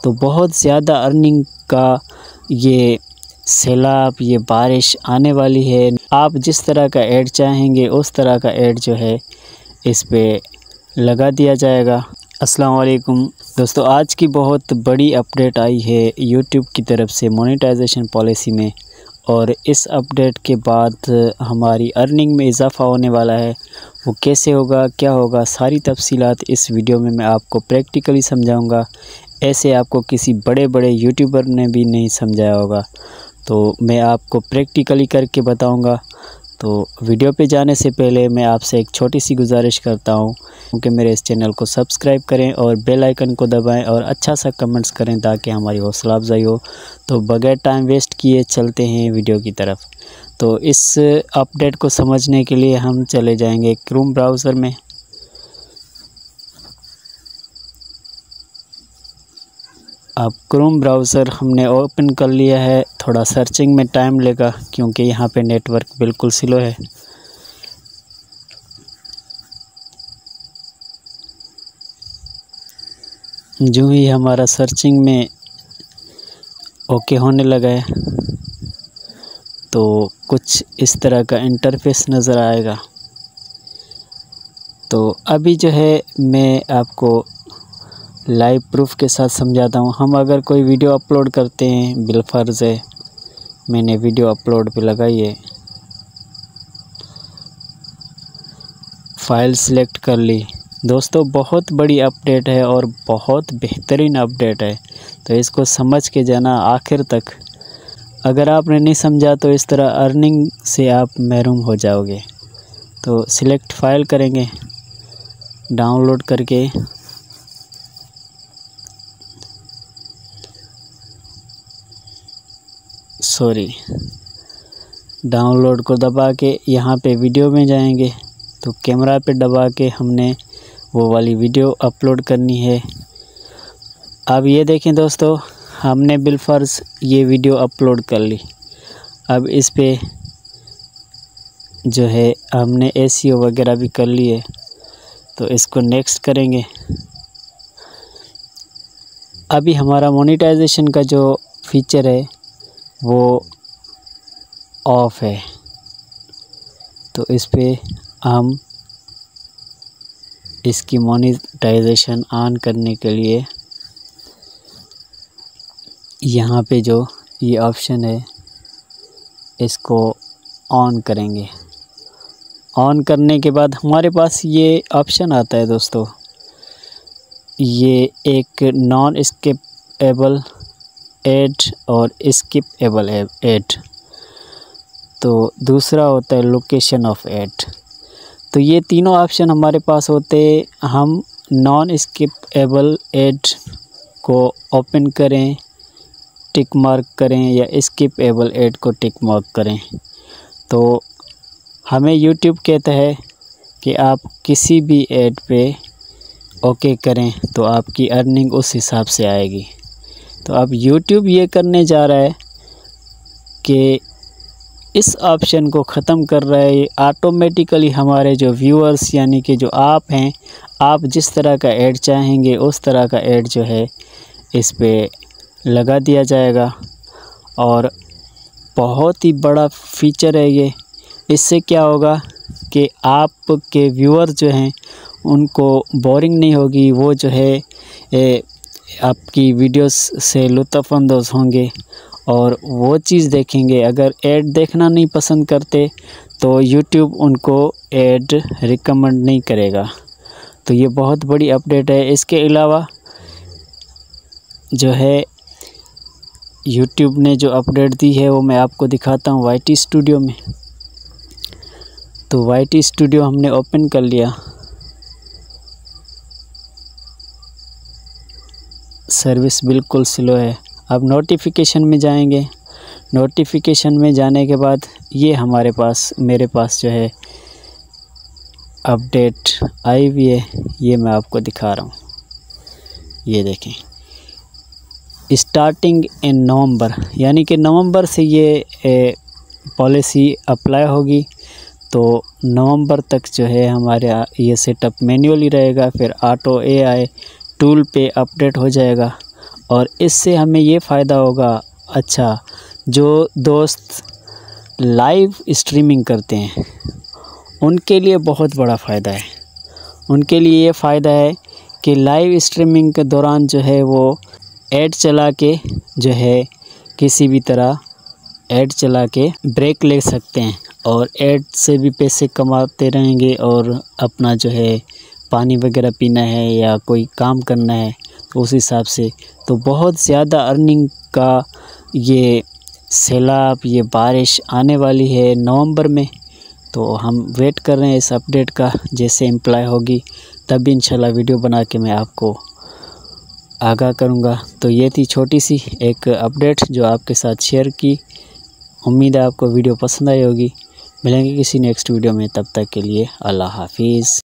तो बहुत ज़्यादा अर्निंग का ये सैलाब, ये बारिश आने वाली है। आप जिस तरह का ऐड चाहेंगे उस तरह का ऐड जो है इस पे लगा दिया जाएगा। अस्सलाम वालेकुम दोस्तों, आज की बहुत बड़ी अपडेट आई है यूट्यूब की तरफ से मोनेटाइजेशन पॉलिसी में, और इस अपडेट के बाद हमारी अर्निंग में इजाफ़ा होने वाला है। वो कैसे होगा, क्या होगा, सारी तफसीलात इस वीडियो में मैं आपको प्रैक्टिकली समझाऊंगा। ऐसे आपको किसी बड़े बड़े यूट्यूबर ने भी नहीं समझाया होगा, तो मैं आपको प्रैक्टिकली करके बताऊंगा। तो वीडियो पे जाने से पहले मैं आपसे एक छोटी सी गुजारिश करता हूं कि मेरे इस चैनल को सब्सक्राइब करें और बेल आइकन को दबाएं और अच्छा सा कमेंट्स करें ताकि हमारी हौसला अफजाई हो। तो बगैर टाइम वेस्ट किए चलते हैं वीडियो की तरफ। तो इस अपडेट को समझने के लिए हम चले जाएंगे क्रोम ब्राउज़र में। अब क्रोम ब्राउज़र हमने ओपन कर लिया है। थोड़ा सर्चिंग में टाइम लेगा क्योंकि यहाँ पे नेटवर्क बिल्कुल स्लो है। जो ही हमारा सर्चिंग में ओके होने लगा है तो कुछ इस तरह का इंटरफेस नज़र आएगा। तो अभी जो है मैं आपको लाइव प्रूफ के साथ समझाता हूँ। हम अगर कोई वीडियो अपलोड करते हैं, बिलफर्ज़ है मैंने वीडियो अपलोड पे लगाई है, फ़ाइल सिलेक्ट कर ली। दोस्तों बहुत बड़ी अपडेट है और बहुत बेहतरीन अपडेट है, तो इसको समझ के जाना आखिर तक। अगर आपने नहीं समझा तो इस तरह अर्निंग से आप महरूम हो जाओगे। तो सिलेक्ट फ़ाइल करेंगे, डाउनलोड करके डाउनलोड को दबा के यहाँ पे वीडियो में जाएंगे। तो कैमरा पे दबा के हमने वो वाली वीडियो अपलोड करनी है। अब ये देखें दोस्तों, हमने बिलफर्ज ये वीडियो अपलोड कर ली। अब इस पे जो है हमने SEO वगैरह भी कर ली है, तो इसको नेक्स्ट करेंगे। अभी हमारा मोनेटाइजेशन का जो फीचर है वो ऑफ है, तो इस पे हम इसकी मोनेटाइजेशन ऑन करने के लिए यहाँ पे जो ये ऑप्शन है इसको ऑन करेंगे। ऑन करने के बाद हमारे पास ये ऑप्शन आता है दोस्तों, ये एक नॉन स्किपेबल ऐड और स्किपेबल ऐड, तो दूसरा होता है लोकेशन ऑफ ऐड। तो ये तीनों ऑप्शन हमारे पास होते, हम नॉन स्किपेबल ऐड को ओपन करें, टिक मार्क करें, या स्किपेबल ऐड को टिक मार्क करें। तो हमें यूट्यूब कहता है कि आप किसी भी ऐड पे ओके करें तो आपकी अर्निंग उस हिसाब से आएगी। तो अब यूट्यूब ये करने जा रहा है कि इस ऑप्शन को ख़त्म कर रहा है। ऑटोमेटिकली हमारे जो व्यूअर्स यानी कि जो आप हैं, आप जिस तरह का ऐड चाहेंगे उस तरह का ऐड जो है इस पे लगा दिया जाएगा। और बहुत ही बड़ा फीचर है ये। इससे क्या होगा कि आपके व्यूअर्स जो हैं उनको बोरिंग नहीं होगी, वो जो है आपकी वीडियोस से लुत्फ़अंदोज़ होंगे और वो चीज़ देखेंगे। अगर ऐड देखना नहीं पसंद करते तो यूट्यूब उनको ऐड रिकमेंड नहीं करेगा। तो ये बहुत बड़ी अपडेट है। इसके अलावा जो है यूट्यूब ने जो अपडेट दी है वो मैं आपको दिखाता हूँ YT स्टूडियो में। तो YT स्टूडियो हमने ओपन कर लिया। सर्विस बिल्कुल स्लो है। अब नोटिफिकेशन में जाएंगे। नोटिफिकेशन में जाने के बाद ये मेरे पास जो है अपडेट आई हुई है, ये मैं आपको दिखा रहा हूँ। ये देखें, स्टार्टिंग इन नवंबर, यानी कि नवंबर से ये पॉलिसी अप्लाई होगी। तो नवंबर तक जो है हमारे ये सेटअप मैन्युअली रहेगा, फिर ऑटो AI टूल पे अपडेट हो जाएगा और इससे हमें ये फ़ायदा होगा। अच्छा, जो दोस्त लाइव स्ट्रीमिंग करते हैं उनके लिए बहुत बड़ा फ़ायदा है। उनके लिए ये फ़ायदा है कि लाइव स्ट्रीमिंग के दौरान जो है वो ऐड चला के जो है किसी भी तरह ऐड चला के ब्रेक ले सकते हैं और ऐड से भी पैसे कमाते रहेंगे। और अपना जो है पानी वगैरह पीना है या कोई काम करना है तो उस हिसाब से तो बहुत ज़्यादा अर्निंग का ये सैलाब, ये बारिश आने वाली है नवंबर में। तो हम वेट कर रहे हैं इस अपडेट का। जैसे इम्प्लाई होगी तब इंशाल्लाह वीडियो बना के मैं आपको आगाह करूँगा। तो ये थी छोटी सी एक अपडेट जो आपके साथ शेयर की। उम्मीद है आपको वीडियो पसंद आई होगी। मिलेंगे किसी नेक्स्ट वीडियो में, तब तक के लिए अल्लाह हाफिज़।